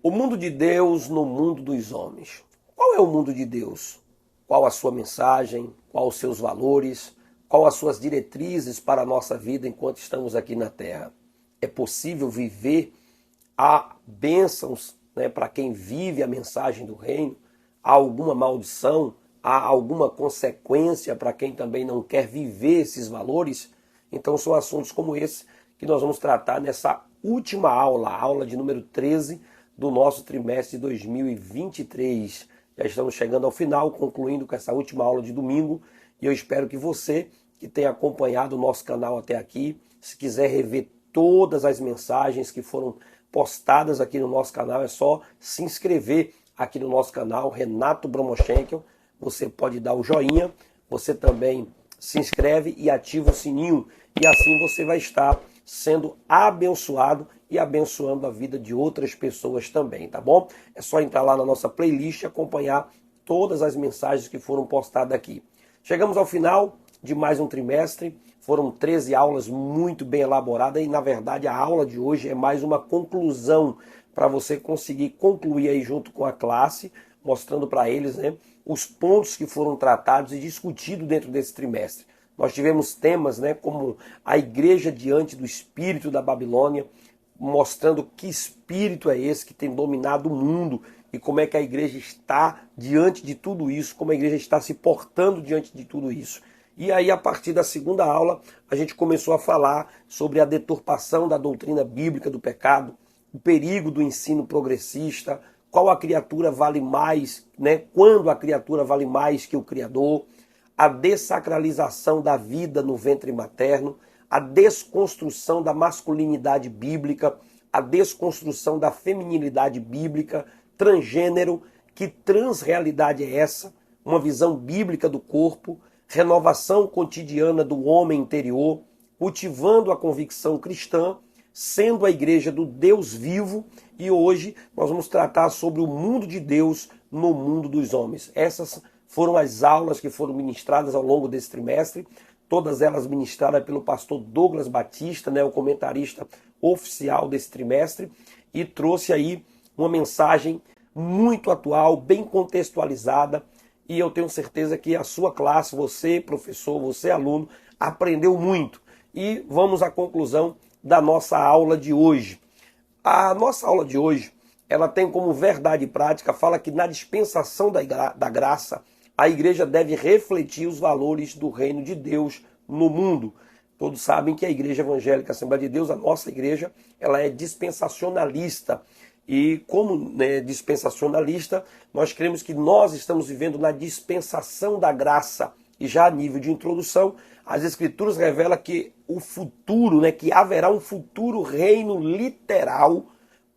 O mundo de Deus no mundo dos homens. Qual é o mundo de Deus? Qual a sua mensagem? Qual os seus valores? Qual as suas diretrizes para a nossa vida enquanto estamos aqui na Terra? É possível viver? Há bênçãos, para quem vive a mensagem do reino? Há alguma maldição? Há alguma consequência para quem também não quer viver esses valores? Então são assuntos como esse que nós vamos tratar nessa última aula, a aula de número 13 do nosso trimestre de 2023. Já estamos chegando ao final, concluindo com essa última aula de domingo, e eu espero que você que tem acompanhado o nosso canal até aqui, se quiser rever todas as mensagens que foram postadas aqui no nosso canal, é só se inscrever aqui no nosso canal, Renato Bromochenkel. Você pode dar o joinha, você também se inscreve e ativa o sininho, e assim você vai estar sendo abençoado e abençoando a vida de outras pessoas também, tá bom? É só entrar lá na nossa playlist e acompanhar todas as mensagens que foram postadas aqui. Chegamos ao final de mais um trimestre, foram 13 aulas muito bem elaboradas e, na verdade, a aula de hoje é mais uma conclusão para você conseguir concluir aí junto com a classe, mostrando para eles, os pontos que foram tratados e discutidos dentro desse trimestre. Nós tivemos temas, como a igreja diante do espírito da Babilônia, mostrando que espírito é esse que tem dominado o mundo e como é que a igreja está diante de tudo isso, como a igreja está se portando diante de tudo isso. E aí, a partir da segunda aula, a gente começou a falar sobre a deturpação da doutrina bíblica do pecado, o perigo do ensino progressista, qual a criatura vale mais, quando a criatura vale mais que o Criador, a dessacralização da vida no ventre materno, a desconstrução da masculinidade bíblica, a desconstrução da feminilidade bíblica, transgênero, que transrealidade é essa? Uma visão bíblica do corpo, renovação cotidiana do homem interior, cultivando a convicção cristã, sendo a igreja do Deus vivo, e hoje nós vamos tratar sobre o mundo de Deus no mundo dos homens. Essas foram as aulas que foram ministradas ao longo desse trimestre, todas elas ministradas pelo pastor Douglas Batista, o comentarista oficial desse trimestre, e trouxe aí uma mensagem muito atual, bem contextualizada, e eu tenho certeza que a sua classe, você professor, você aluno, aprendeu muito. E vamos à conclusão da nossa aula de hoje. A nossa aula de hoje, ela tem como verdade prática, fala que na dispensação da graça, a igreja deve refletir os valores do reino de Deus no mundo. Todos sabem que a Igreja Evangélica Assembleia de Deus, a nossa igreja, ela é dispensacionalista. E como dispensacionalista, nós cremos que nós estamos vivendo na dispensação da graça. E já a nível de introdução, as Escrituras revelam que o futuro, que haverá um futuro reino literal,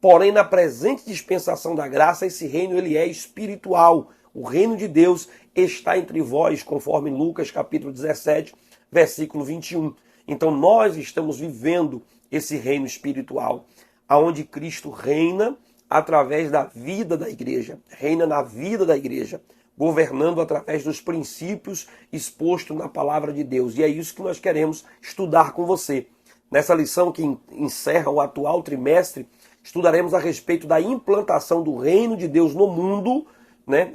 porém na presente dispensação da graça, esse reino ele é espiritual. O reino de Deus está entre vós, conforme Lucas capítulo 17, versículo 21. Então nós estamos vivendo esse reino espiritual, aonde Cristo reina através da vida da igreja, reina na vida da igreja, governando através dos princípios expostos na palavra de Deus. E é isso que nós queremos estudar com você. Nessa lição que encerra o atual trimestre, estudaremos a respeito da implantação do reino de Deus no mundo,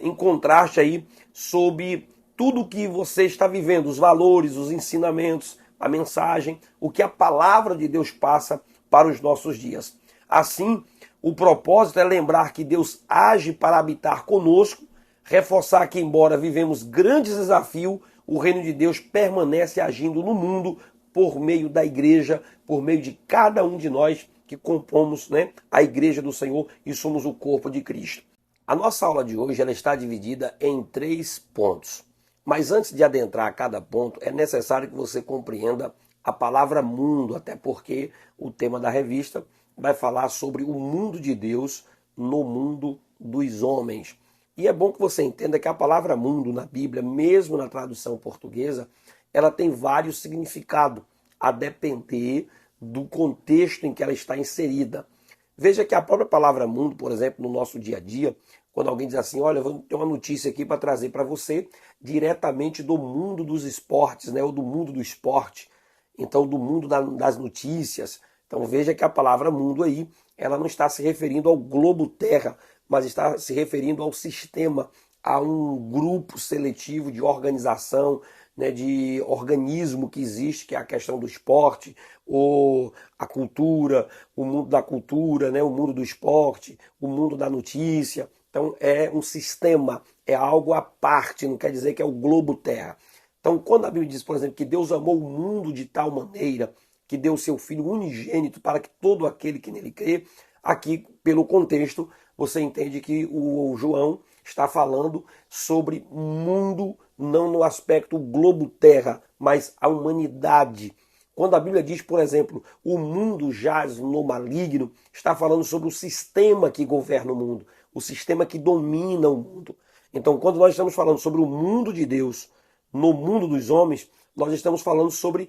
em contraste aí sobre tudo que você está vivendo, os valores, os ensinamentos, a mensagem, o que a palavra de Deus passa para os nossos dias. Assim, o propósito é lembrar que Deus age para habitar conosco, reforçar que, embora vivemos grandes desafios, o reino de Deus permanece agindo no mundo por meio da igreja, por meio de cada um de nós que compomos a igreja do Senhor e somos o corpo de Cristo. A nossa aula de hoje ela está dividida em 3 pontos. Mas antes de adentrar a cada ponto, é necessário que você compreenda a palavra mundo, até porque o tema da revista vai falar sobre o mundo de Deus no mundo dos homens. E é bom que você entenda que a palavra mundo na Bíblia, mesmo na tradução portuguesa, ela tem vários significados, a depender do contexto em que ela está inserida. Veja que a própria palavra mundo, por exemplo, no nosso dia a dia, quando alguém diz assim, olha, eu vou ter uma notícia aqui para trazer para você, diretamente do mundo dos esportes, ou do mundo do esporte, então do mundo das notícias. Então veja que a palavra mundo aí, ela não está se referindo ao globo Terra, mas está se referindo ao sistema, a um grupo seletivo de organização, né, de organismo que existe, que é a questão do esporte, ou a cultura, o mundo da cultura, né, o mundo do esporte, o mundo da notícia. Então é um sistema, é algo à parte, não quer dizer que é o globo Terra. Então quando a Bíblia diz, por exemplo, que Deus amou o mundo de tal maneira que deu o seu Filho unigênito para que todo aquele que nele crê, aqui pelo contexto, você entende que o João está falando sobre mundo, não no aspecto globo Terra, mas a humanidade. Quando a Bíblia diz, por exemplo, o mundo jaz no maligno, está falando sobre o sistema que governa o mundo, o sistema que domina o mundo. Então, quando nós estamos falando sobre o mundo de Deus, no mundo dos homens, nós estamos falando sobre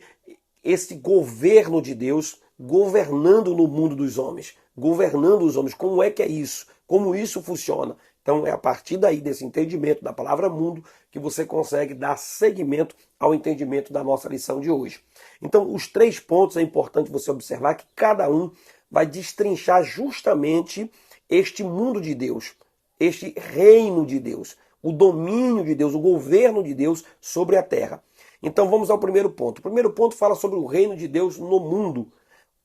esse governo de Deus governando no mundo dos homens, governando os homens. Como é que é isso? Como isso funciona? Então é a partir daí, desse entendimento da palavra mundo, que você consegue dar seguimento ao entendimento da nossa lição de hoje. Então os 3 pontos é importante você observar que cada um vai destrinchar justamente este mundo de Deus, este reino de Deus, o domínio de Deus, o governo de Deus sobre a terra. Então vamos ao primeiro ponto. O primeiro ponto fala sobre o reino de Deus no mundo.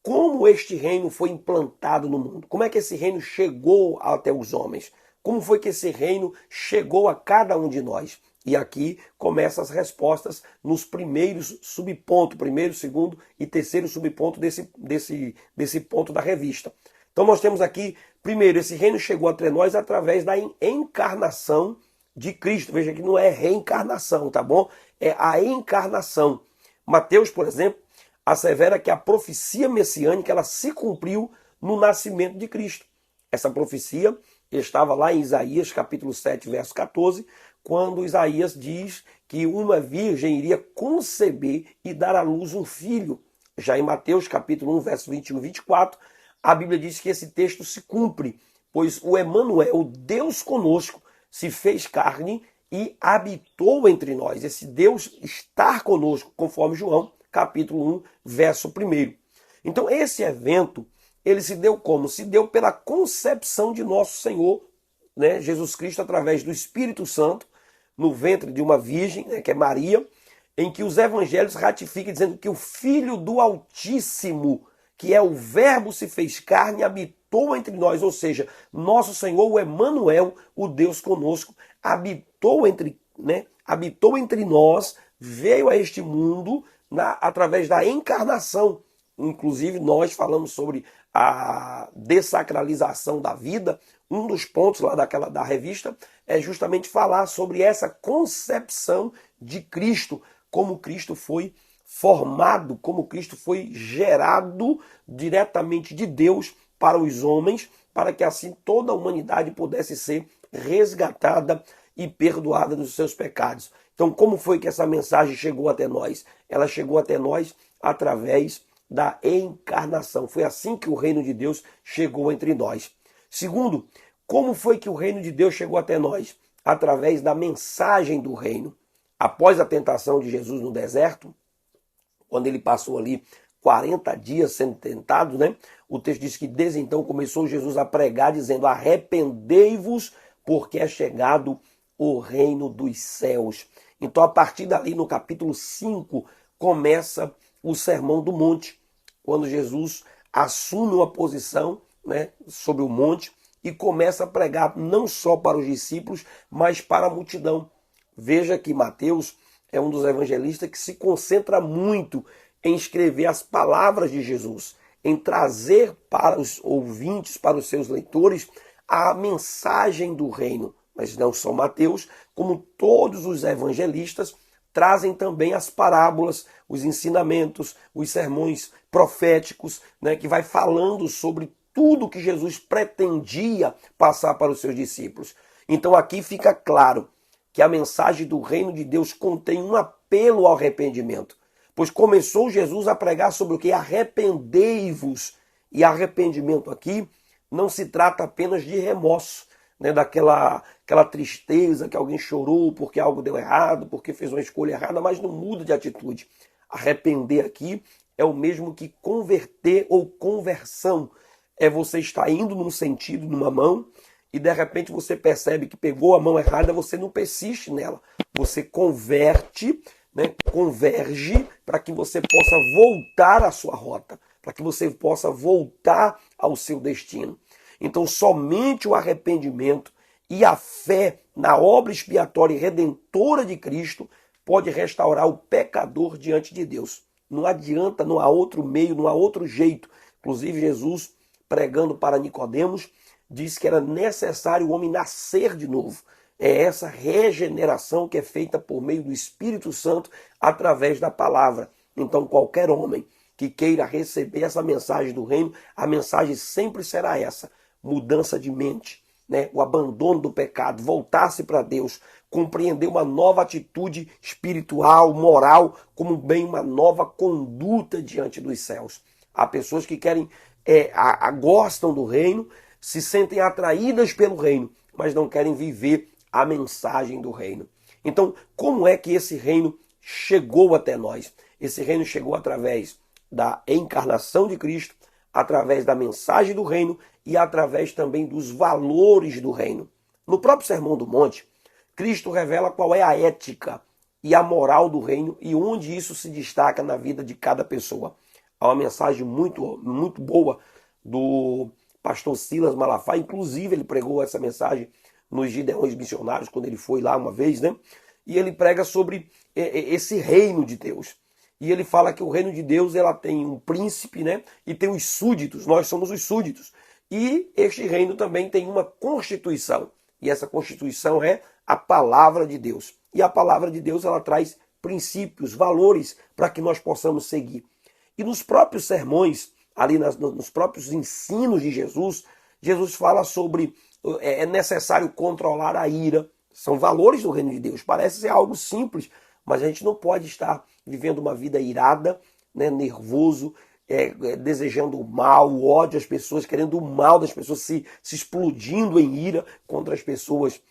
Como este reino foi implantado no mundo? Como é que esse reino chegou até os homens? Como foi que esse reino chegou a cada um de nós? E aqui começam as respostas nos primeiros subpontos, primeiro, segundo e terceiro subponto desse ponto da revista. Então nós temos aqui, primeiro, esse reino chegou até nós através da encarnação de Cristo. Veja que não é reencarnação, tá bom? É a encarnação. Mateus, por exemplo, assevera que a profecia messiânica ela se cumpriu no nascimento de Cristo. Essa profecia estava lá em Isaías, capítulo 7, verso 14, quando Isaías diz que uma virgem iria conceber e dar à luz um filho. Já em Mateus, capítulo 1, verso 21 e 24, a Bíblia diz que esse texto se cumpre, pois o Emanuel, Deus conosco, se fez carne e habitou entre nós. Esse Deus estar conosco, conforme João, capítulo 1, verso 1. Então esse evento, ele se deu como? Se deu pela concepção de nosso Senhor, né, Jesus Cristo, através do Espírito Santo, no ventre de uma virgem, né, que é Maria, em que os evangelhos ratificam dizendo que o Filho do Altíssimo, que é o Verbo se fez carne, habitou entre nós, ou seja, nosso Senhor, o Emanuel, o Deus conosco, habitou entre nós, veio a este mundo através da encarnação. Inclusive, nós falamos sobre a dessacralização da vida. Um dos pontos lá da revista é justamente falar sobre essa concepção de Cristo, como Cristo foi formado, como Cristo foi gerado diretamente de Deus para os homens, para que assim toda a humanidade pudesse ser resgatada e perdoada dos seus pecados. Então, como foi que essa mensagem chegou até nós? Ela chegou até nós através da encarnação. Foi assim que o reino de Deus chegou entre nós. Segundo, como foi que o reino de Deus chegou até nós? Através da mensagem do reino. Após a tentação de Jesus no deserto, quando ele passou ali 40 dias sendo tentado, né? O texto diz que desde então começou Jesus a pregar dizendo: arrependei-vos, porque é chegado o reino dos céus. Então, a partir dali, no capítulo 5, começa o Sermão do Monte, quando Jesus assume uma posição, né, sobre o monte e começa a pregar não só para os discípulos, mas para a multidão. Veja que Mateus é um dos evangelistas que se concentra muito em escrever as palavras de Jesus, em trazer para os ouvintes, para os seus leitores, a mensagem do reino. Mas não só Mateus, como todos os evangelistas, trazem também as parábolas, os ensinamentos, os sermões proféticos, né, que vai falando sobre tudo que Jesus pretendia passar para os seus discípulos. Então aqui fica claro que a mensagem do reino de Deus contém um apelo ao arrependimento. Pois começou Jesus a pregar sobre o que? Arrependei-vos. E arrependimento aqui não se trata apenas de remorso, né, aquela tristeza que alguém chorou porque algo deu errado, porque fez uma escolha errada, mas não muda de atitude. Arrepender aqui é o mesmo que converter ou conversão. é você estar indo num sentido, numa mão, e de repente você percebe que pegou a mão errada, você não persiste nela. Você converte, né, converge para que você possa voltar à sua rota, para que você possa voltar ao seu destino. Então, somente o arrependimento e a fé na obra expiatória e redentora de Cristo pode restaurar o pecador diante de Deus. Não adianta, não há outro meio, não há outro jeito. Inclusive, Jesus, pregando para Nicodemos, disse que era necessário o homem nascer de novo. É essa regeneração que é feita por meio do Espírito Santo através da palavra. Então, qualquer homem que queira receber essa mensagem do reino, a mensagem sempre será essa: mudança de mente, né? O abandono do pecado, voltar-se para Deus, compreender uma nova atitude espiritual, moral, como bem uma nova conduta diante dos céus. Há pessoas que querem, gostam do reino, se sentem atraídas pelo reino, mas não querem viver a mensagem do reino. Então, como é que esse reino chegou até nós? Esse reino chegou através da encarnação de Cristo, através da mensagem do reino e através também dos valores do reino. No próprio Sermão do Monte, Cristo revela qual é a ética e a moral do reino e onde isso se destaca na vida de cada pessoa. Há uma mensagem muito, muito boa do pastor Silas Malafaia, inclusive ele pregou essa mensagem nos Gideões Missionários, quando ele foi lá uma vez, né? E ele prega sobre esse reino de Deus. E ele fala que o reino de Deus, ela tem um príncipe, né? E tem os súditos, nós somos os súditos. E este reino também tem uma constituição. E essa constituição é a palavra de Deus. E a palavra de Deus, ela traz princípios, valores para que nós possamos seguir. E nos próprios sermões, ali nos próprios ensinos de Jesus, Jesus fala sobre é necessário controlar a ira. São valores do reino de Deus. Parece ser algo simples, mas a gente não pode estar vivendo uma vida irada, né, nervoso, desejando o mal, o ódio às pessoas, querendo o mal das pessoas, se explodindo em ira contra as pessoas.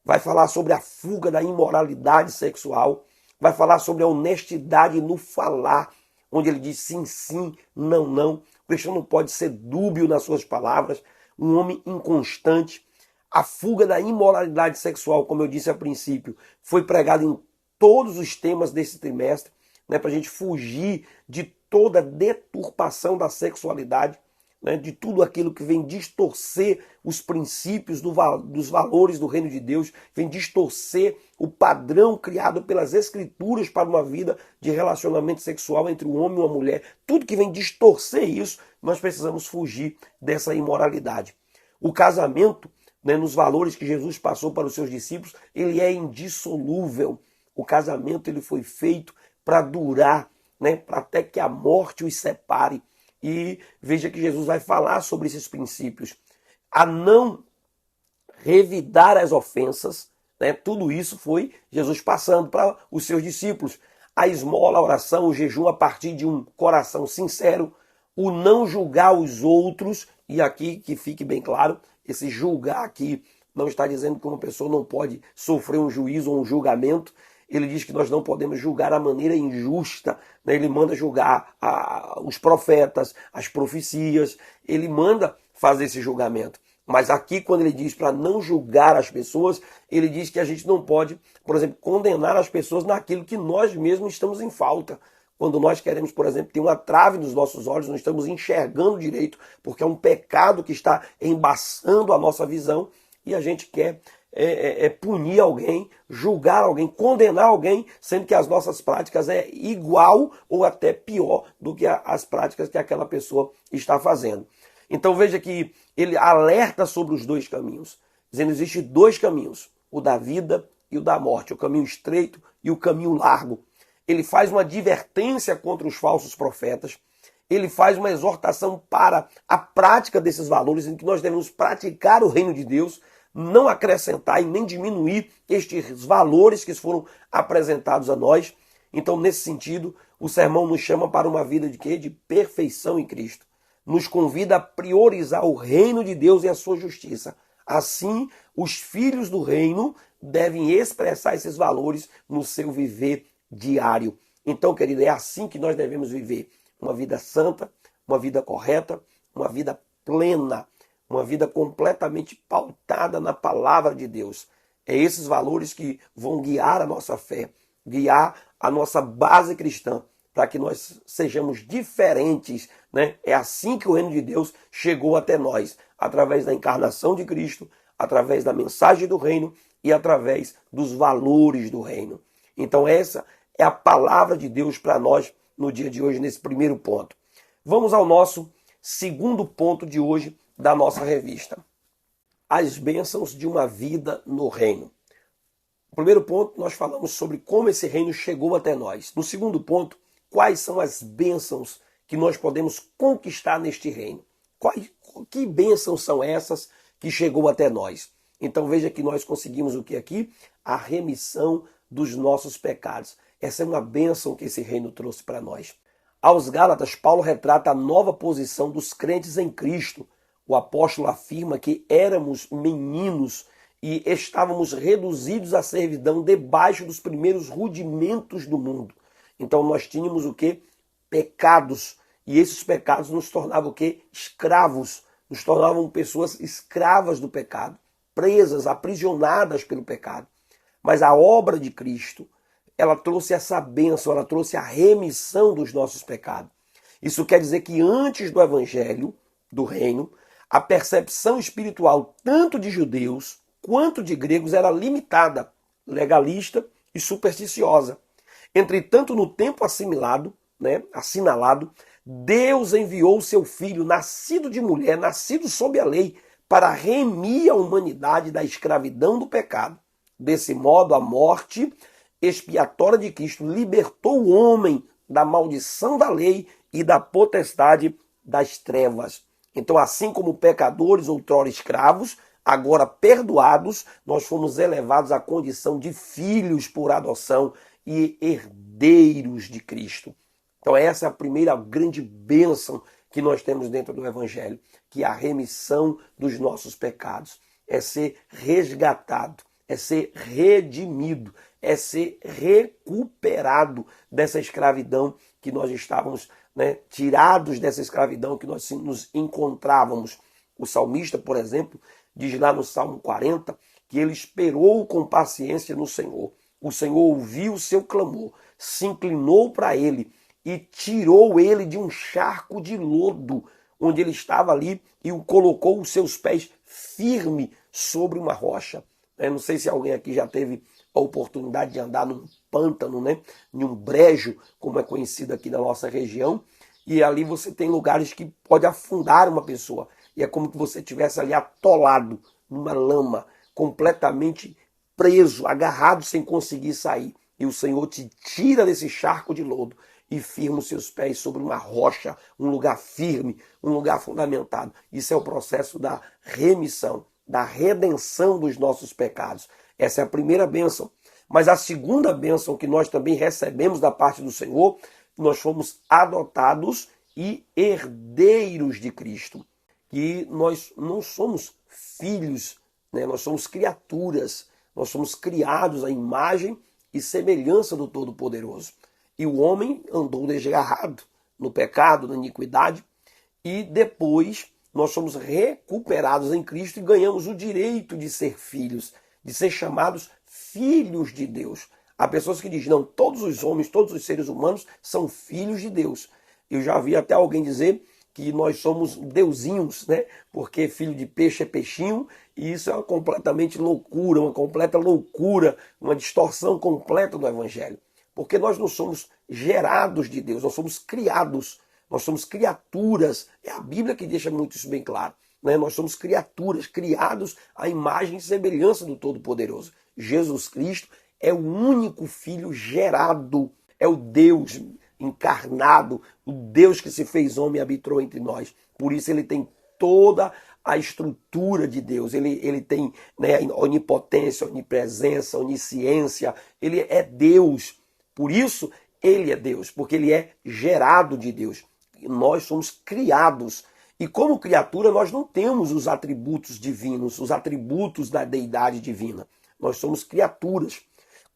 Vai falar sobre a fuga da imoralidade sexual. Vai falar sobre a honestidade no falar, onde ele diz sim, sim, não, não. O cristão não pode ser dúbio nas suas palavras, um homem inconstante. A fuga da imoralidade sexual, como eu disse a princípio, foi pregada em todos os temas desse trimestre, né, para a gente fugir de toda deturpação da sexualidade, né, de tudo aquilo que vem distorcer os princípios dos valores do reino de Deus, vem distorcer o padrão criado pelas Escrituras para uma vida de relacionamento sexual entre um homem e uma mulher. Tudo que vem distorcer isso, nós precisamos fugir dessa imoralidade. O casamento, né, nos valores que Jesus passou para os seus discípulos, ele é indissolúvel. O casamento ele foi feito para durar, né, para até que a morte os separe. E veja que Jesus vai falar sobre esses princípios. A não revidar as ofensas, né, tudo isso foi Jesus passando para os seus discípulos. A esmola, a oração, o jejum a partir de um coração sincero, o não julgar os outros, e aqui que fique bem claro, esse julgar aqui não está dizendo que uma pessoa não pode sofrer um juízo ou um julgamento. Ele diz que nós não podemos julgar a maneira injusta, né? Ele manda julgar os profetas, as profecias, ele manda fazer esse julgamento. Mas aqui, quando ele diz para não julgar as pessoas, ele diz que a gente não pode, por exemplo, condenar as pessoas naquilo que nós mesmos estamos em falta. Quando nós queremos, por exemplo, ter uma trave nos nossos olhos, não estamos enxergando direito, porque é um pecado que está embaçando a nossa visão, e a gente quer punir alguém, julgar alguém, condenar alguém, sendo que as nossas práticas é igual ou até pior do que as práticas que aquela pessoa está fazendo. Então veja que ele alerta sobre os dois caminhos, dizendo que existem dois caminhos, o da vida e o da morte, o caminho estreito e o caminho largo. Ele faz uma advertência contra os falsos profetas, ele faz uma exortação para a prática desses valores, em que nós devemos praticar o reino de Deus, não acrescentar e nem diminuir estes valores que foram apresentados a nós. Então, nesse sentido, o sermão nos chama para uma vida de quê? De perfeição em Cristo. Nos convida a priorizar o reino de Deus e a sua justiça. Assim, os filhos do reino devem expressar esses valores no seu viver diário. Então, querido, é assim que nós devemos viver. Uma vida santa, uma vida correta, uma vida plena, uma vida completamente pautada na palavra de Deus. É esses valores que vão guiar a nossa fé, guiar a nossa base cristã, para que nós sejamos diferentes, né? É assim que o reino de Deus chegou até nós, através da encarnação de Cristo, através da mensagem do reino e através dos valores do reino. Então essa é a palavra de Deus para nós no dia de hoje, nesse primeiro ponto. Vamos ao nosso segundo ponto de hoje da nossa revista. As bênçãos de uma vida no reino. No primeiro ponto, nós falamos sobre como esse reino chegou até nós. No segundo ponto, quais são as bênçãos que nós podemos conquistar neste reino? Que bênçãos são essas que chegou até nós? Então veja que nós conseguimos o que aqui? A remissão dos nossos pecados. Essa é uma bênção que esse reino trouxe para nós. Aos Gálatas, Paulo retrata a nova posição dos crentes em Cristo. O apóstolo afirma que éramos meninos e estávamos reduzidos à servidão debaixo dos primeiros rudimentos do mundo. Então nós tínhamos o quê? Pecados. E esses pecados nos tornavam o quê? Escravos. Nos tornavam pessoas escravas do pecado, presas, aprisionadas pelo pecado. Mas a obra de Cristo, ela trouxe essa bênção, ela trouxe a remissão dos nossos pecados. Isso quer dizer que antes do evangelho, do reino, a percepção espiritual tanto de judeus quanto de gregos era limitada, legalista e supersticiosa. Entretanto, no tempo assimilado, assinalado, Deus enviou o seu Filho, nascido de mulher, nascido sob a lei, para remir a humanidade da escravidão do pecado. Desse modo, a morte expiatória de Cristo libertou o homem da maldição da lei e da potestade das trevas. Então, assim como pecadores outrora escravos, agora perdoados, nós fomos elevados à condição de filhos por adoção e herdeiros de Cristo. Então essa é a primeira grande bênção que nós temos dentro do Evangelho, que é a remissão dos nossos pecados. É ser resgatado, é ser redimido, é ser recuperado dessa escravidão que nós estávamos, tirados dessa escravidão que nós nos encontrávamos. O salmista, por exemplo, diz lá no Salmo 40 que ele esperou com paciência no Senhor. O Senhor ouviu o seu clamor, se inclinou para ele e tirou ele de um charco de lodo, onde ele estava ali, e o colocou os seus pés firme sobre uma rocha. Não sei se alguém aqui já teve a oportunidade de andar num pântano, em um brejo, como é conhecido aqui na nossa região, e ali você tem lugares que pode afundar uma pessoa. E é como que você estivesse ali atolado numa lama, completamente preso, agarrado sem conseguir sair. E o Senhor te tira desse charco de lodo e firma os seus pés sobre uma rocha, um lugar firme, um lugar fundamentado. Isso é o processo da remissão, da redenção dos nossos pecados. Essa é a primeira bênção. Mas a segunda bênção que nós também recebemos da parte do Senhor, nós fomos adotados e herdeiros de Cristo. Que nós não somos filhos, nós somos criaturas, nós somos criados à imagem e semelhança do Todo-Poderoso. E o homem andou desgarrado no pecado, na iniquidade, e depois nós somos recuperados em Cristo e ganhamos o direito de ser filhos, de ser chamados filhos de Deus. Há pessoas que dizem, não, todos os homens, todos os seres humanos são filhos de Deus. Eu já vi até alguém dizer que nós somos deusinhos, porque filho de peixe é peixinho, e isso é uma completamente loucura, uma completa loucura, uma distorção completa do Evangelho. Porque nós não somos gerados de Deus, nós somos criados, nós somos criaturas. É a Bíblia que deixa muito isso bem claro. Nós somos criaturas, criados à imagem e semelhança do Todo-Poderoso. Jesus Cristo é o único Filho gerado, é o Deus encarnado, o Deus que se fez homem e habitou entre nós. Por isso ele tem toda a estrutura de Deus. Ele tem onipotência, onipresença, onisciência. Ele é Deus. Por isso ele é Deus, porque ele é gerado de Deus. Nós somos criados. E como criatura nós não temos os atributos divinos, os atributos da deidade divina. Nós somos criaturas.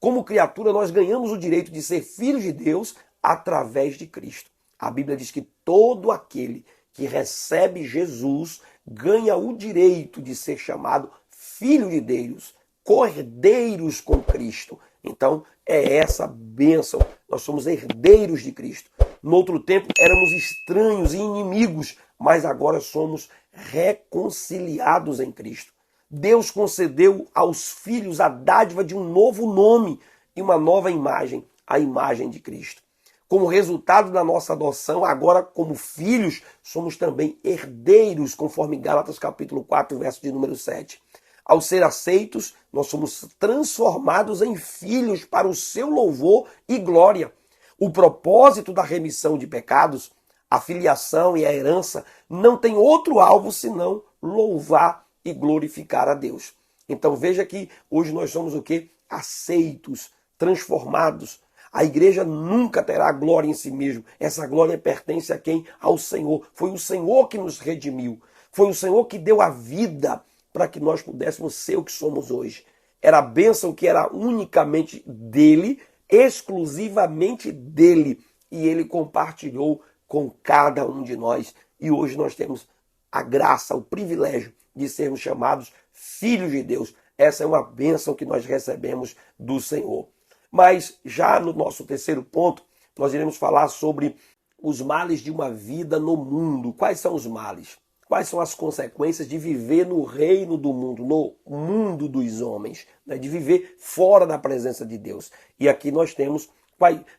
Como criatura nós ganhamos o direito de ser filhos de Deus através de Cristo. A Bíblia diz que todo aquele que recebe Jesus ganha o direito de ser chamado filho de Deus, cordeiros com Cristo. Então, é essa bênção. Nós somos herdeiros de Cristo. No outro tempo, éramos estranhos e inimigos, mas agora somos reconciliados em Cristo. Deus concedeu aos filhos a dádiva de um novo nome e uma nova imagem, a imagem de Cristo. Como resultado da nossa adoção, agora como filhos, somos também herdeiros, conforme Gálatas capítulo 4, verso de número 7. Ao ser aceitos, nós somos transformados em filhos para o seu louvor e glória. O propósito da remissão de pecados, a filiação e a herança não tem outro alvo senão louvar e glorificar a Deus. Então veja que hoje nós somos o quê? Aceitos, transformados. A igreja nunca terá glória em si mesmo. Essa glória pertence a quem? Ao Senhor. Foi o Senhor que nos redimiu. Foi o Senhor que deu a vida para que nós pudéssemos ser o que somos hoje. Era a bênção que era unicamente dele, exclusivamente dele. E ele compartilhou com cada um de nós. E hoje nós temos a graça, o privilégio de sermos chamados filhos de Deus. Essa é uma bênção que nós recebemos do Senhor. Mas já no nosso terceiro ponto, nós iremos falar sobre os males de uma vida no mundo. Quais são os males? Quais são as consequências de viver no reino do mundo, no mundo dos homens, né? De viver fora da presença de Deus. E aqui nós temos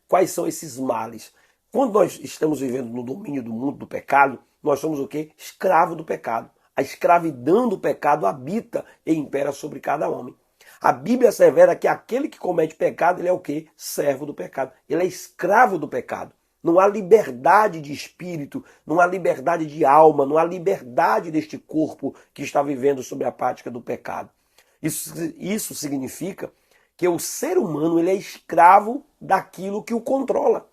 quais são esses males. Quando nós estamos vivendo no domínio do mundo do pecado, nós somos o quê? Escravo do pecado. A escravidão do pecado habita e impera sobre cada homem. A Bíblia assevera que aquele que comete pecado, ele é o quê? Servo do pecado. Ele é escravo do pecado. Não há liberdade de espírito, não há liberdade de alma, não há liberdade deste corpo que está vivendo sob a prática do pecado. Isso significa que o ser humano ele é escravo daquilo que o controla.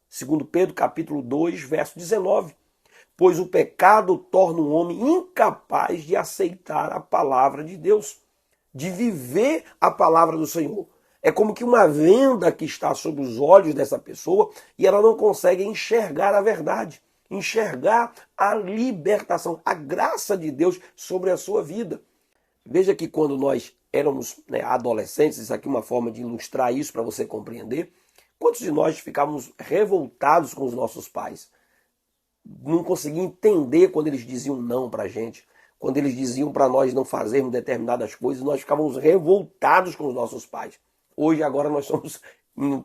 Segundo Pedro, capítulo 2, verso 19. Pois o pecado torna o homem incapaz de aceitar a palavra de Deus, de viver a palavra do Senhor. É como que uma venda que está sobre os olhos dessa pessoa e ela não consegue enxergar a verdade, enxergar a libertação, a graça de Deus sobre a sua vida. Veja que quando nós éramos adolescentes, isso aqui é uma forma de ilustrar isso para você compreender, quantos de nós ficávamos revoltados com os nossos pais? Não conseguia entender quando eles diziam não para a gente, quando eles diziam para nós não fazermos determinadas coisas, nós ficávamos revoltados com os nossos pais. Hoje, agora, nós somos,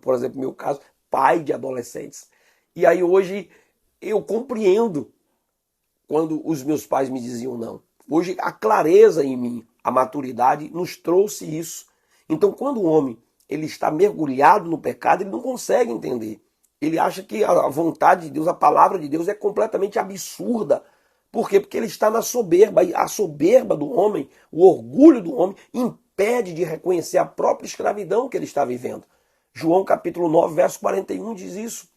por exemplo, no meu caso, pai de adolescentes. E aí hoje eu compreendo quando os meus pais me diziam não. Hoje a clareza em mim, a maturidade nos trouxe isso. Então quando o homem ele está mergulhado no pecado, ele não consegue entender. Ele acha que a vontade de Deus, a palavra de Deus é completamente absurda. Por quê? Porque ele está na soberba. E a soberba do homem, o orgulho do homem, impede de reconhecer a própria escravidão que ele está vivendo. João capítulo 9, verso 41 diz isso.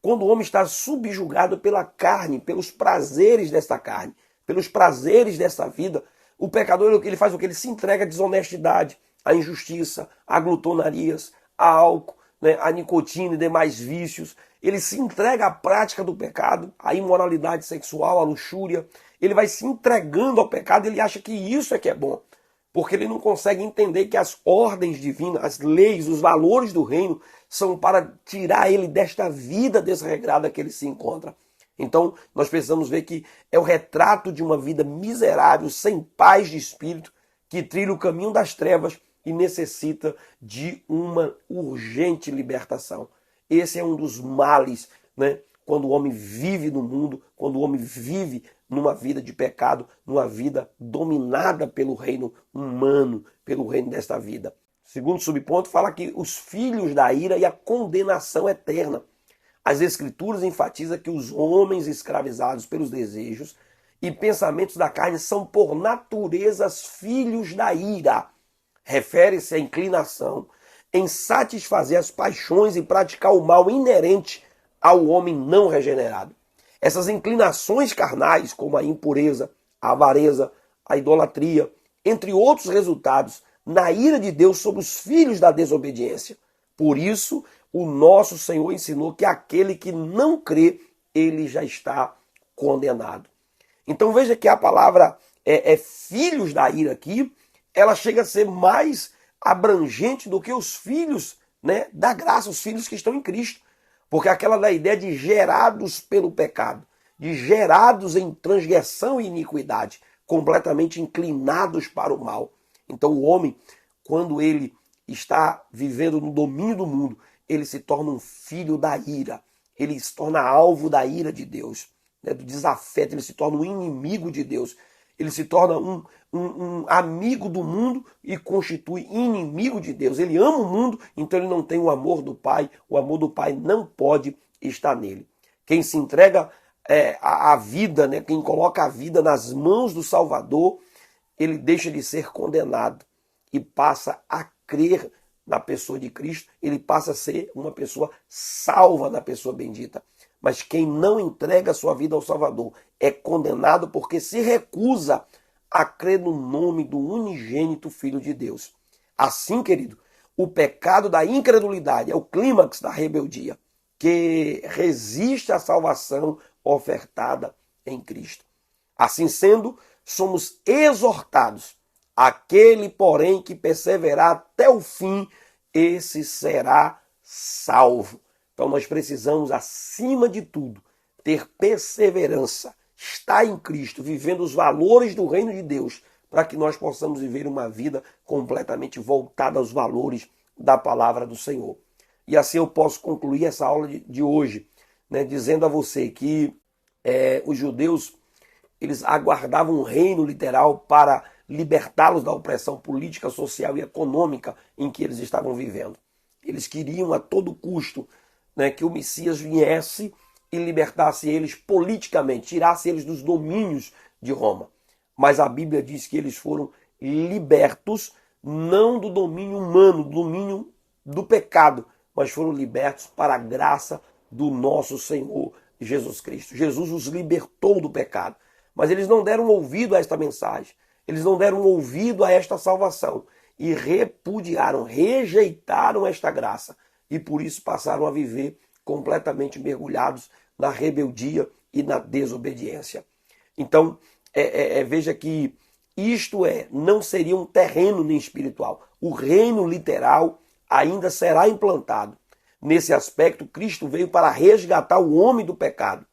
Quando o homem está subjugado pela carne, pelos prazeres desta carne, pelos prazeres dessa vida, o pecador ele faz o que? Ele se entrega à desonestidade, à injustiça, a glutonarias, a álcool, a nicotina e demais vícios. Ele se entrega à prática do pecado, à imoralidade sexual, à luxúria. Ele vai se entregando ao pecado e ele acha que isso é que é bom. Porque ele não consegue entender que as ordens divinas, as leis, os valores do reino são para tirar ele desta vida desregrada que ele se encontra. Então, nós precisamos ver que é o retrato de uma vida miserável, sem paz de espírito, que trilha o caminho das trevas e necessita de uma urgente libertação. Esse é um dos males, quando o homem vive no mundo, quando o homem vive numa vida de pecado, numa vida dominada pelo reino humano, pelo reino desta vida. Segundo subponto, fala que os filhos da ira e a condenação eterna. As Escrituras enfatizam que os homens escravizados pelos desejos e pensamentos da carne são por natureza filhos da ira. Refere-se à inclinação em satisfazer as paixões e praticar o mal inerente ao homem não regenerado. Essas inclinações carnais, como a impureza, a avareza, a idolatria, entre outros resultados, na ira de Deus sobre os filhos da desobediência. Por isso, o nosso Senhor ensinou que aquele que não crê, ele já está condenado. Então veja que a palavra filhos da ira aqui, ela chega a ser mais abrangente do que os filhos, né, da graça, os filhos que estão em Cristo. Porque aquela da ideia de gerados pelo pecado, de gerados em transgressão e iniquidade, completamente inclinados para o mal. Então o homem, quando ele está vivendo no domínio do mundo, ele se torna um filho da ira, ele se torna alvo da ira de Deus, né, do desafeto, ele se torna um inimigo de Deus, ele se torna um amigo do mundo e constitui inimigo de Deus. Ele ama o mundo, então ele não tem o amor do Pai não pode estar nele. Quem se entrega a vida, né, quem coloca a vida nas mãos do Salvador, ele deixa de ser condenado e passa a crer na pessoa de Cristo, ele passa a ser uma pessoa salva na pessoa bendita. Mas quem não entrega a sua vida ao Salvador é condenado porque se recusa a crer no nome do unigênito Filho de Deus. Assim, querido, o pecado da incredulidade é o clímax da rebeldia, que resiste à salvação ofertada em Cristo. Assim sendo, somos exortados. Aquele, porém, que perseverar até o fim, esse será salvo. Então nós precisamos, acima de tudo, ter perseverança, estar em Cristo, vivendo os valores do reino de Deus, para que nós possamos viver uma vida completamente voltada aos valores da palavra do Senhor. E assim eu posso concluir essa aula de hoje, né, dizendo a você que os judeus, eles aguardavam um reino literal para libertá-los da opressão política, social e econômica em que eles estavam vivendo. Eles queriam a todo custo, né, que o Messias viesse e libertasse eles politicamente, tirasse eles dos domínios de Roma. Mas a Bíblia diz que eles foram libertos não do domínio humano, do domínio do pecado, mas foram libertos para a graça do nosso Senhor Jesus Cristo. Jesus os libertou do pecado, mas eles não deram ouvido a esta mensagem, eles não deram ouvido a esta salvação e repudiaram, rejeitaram esta graça. E por isso passaram a viver completamente mergulhados na rebeldia e na desobediência. Então, veja que isto não seria um terreno nem espiritual. O reino literal ainda será implantado. Nesse aspecto, Cristo veio para resgatar o homem do pecado.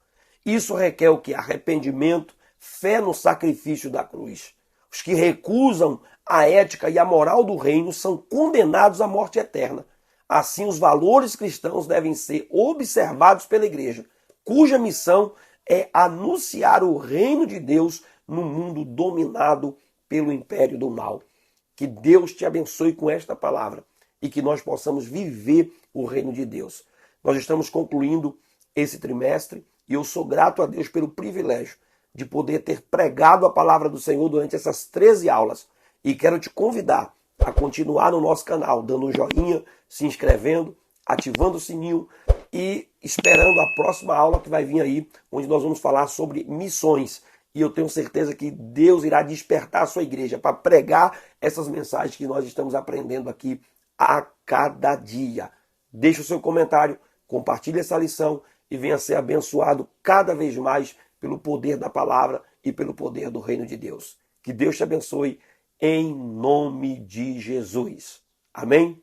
Isso requer o que? Arrependimento, fé no sacrifício da cruz. Os que recusam a ética e a moral do reino são condenados à morte eterna. Assim, os valores cristãos devem ser observados pela igreja, cuja missão é anunciar o reino de Deus no mundo dominado pelo império do mal. Que Deus te abençoe com esta palavra e que nós possamos viver o reino de Deus. Nós estamos concluindo esse trimestre e eu sou grato a Deus pelo privilégio de poder ter pregado a palavra do Senhor durante essas 13 aulas. E quero te convidar a continuar no nosso canal, dando um joinha, se inscrevendo, ativando o sininho e esperando a próxima aula que vai vir aí, onde nós vamos falar sobre missões. E eu tenho certeza que Deus irá despertar a sua igreja para pregar essas mensagens que nós estamos aprendendo aqui a cada dia. Deixe o seu comentário, compartilhe essa lição e venha ser abençoado cada vez mais pelo poder da palavra e pelo poder do reino de Deus. Que Deus te abençoe em nome de Jesus. Amém?